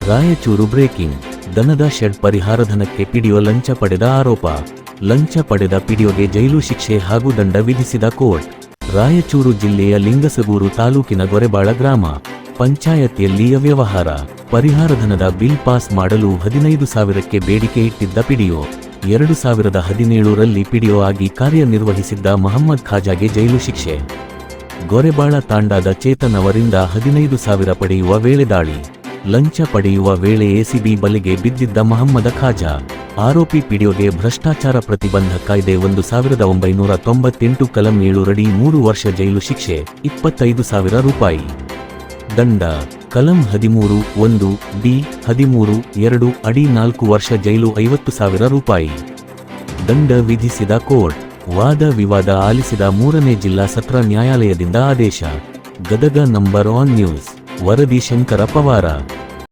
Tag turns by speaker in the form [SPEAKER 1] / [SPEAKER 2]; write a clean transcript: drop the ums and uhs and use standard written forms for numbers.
[SPEAKER 1] Raichur breaking. ದನದ shed ಪರಿಹಾರಧನಕ್ಕೆ PDO ಲಂಚ ಪಡೆದ ಆರೋಪ. ಲಂಚ ಪಡೆದ ಪಿಡಿಒಗೆ ಜೈಲು ಶಿಕ್ಷೆ ಹಾಗೂ ದಂಡ ವಿಧಿಸಿದ ಕೋರ್ಟ್. ರಾಯಚೂರು ಜಿಲ್ಲೆಯ ಲಿಂಗಸಗೂರು ತಾಲೂಕಿನ ಗೊರೆಬಾಳ ಗ್ರಾಮ ಪಂಚಾಯತಿಯಲ್ಲಿ ಅವ್ಯವಹಾರ. ಪರಿಹಾರಧನದ ಬಿಲ್ ಪಾಸ್ ಮಾಡಲು 15,000ಕ್ಕೆ ಬೇಡಿಕೆ ಇಟ್ಟಿದ್ದ ಪಿಡಿಒ 2017ರಲ್ಲಿ ಪಿಡಿಒ ಆಗಿ ಕಾರ್ಯನಿರ್ವಹಿಸಿದ್ದ ಮಹಮ್ಮದ್ ಖಾಜಾಗೆ ಜೈಲು ಶಿಕ್ಷೆ. ಗೊರೆಬಾಳ ತಾಂಡಾದ ಚೇತನ್ ಅವರಿಂದ 15,000 ಪಡೆಯುವ ವೇಳೆ ದಾಳಿ. ಲಂಚ ಪಡೆಯುವ ವೇಳೆ ಎಸಿಬಿ ಬಲೆಗೆ ಬಿದ್ದಿದ್ದ ಮಹಮ್ಮದ ಖಾಜಾ. ಆರೋಪಿ ಪಿಡಿಒಗೆ ಭ್ರಷ್ಟಾಚಾರ ಪ್ರತಿಬಂಧ ಕಾಯ್ದೆ 1998 ಕಲಂ 7 ರಡಿ 3 ವರ್ಷ ಜೈಲು ಶಿಕ್ಷೆ, 25,000 ರೂಪಾಯಿ ದಂಡ. ಕಲಂ 13(1) ಡಿ 13(2) ಅಡಿ 4 ವರ್ಷ ಜೈಲು, 50,000 ರೂಪಾಯಿ ದಂಡ ವಿಧಿಸಿದ ಕೋರ್ಟ್. ವಾದ ವಿವಾದ ಆಲಿಸಿದ 3ನೇ ಜಿಲ್ಲಾ ಸತ್ರ ನ್ಯಾಯಾಲಯದಿಂದ ಆದೇಶ. ಗದಗ. Number 1 news. ವರದಿ ಶಂಕರ ಪವಾರ.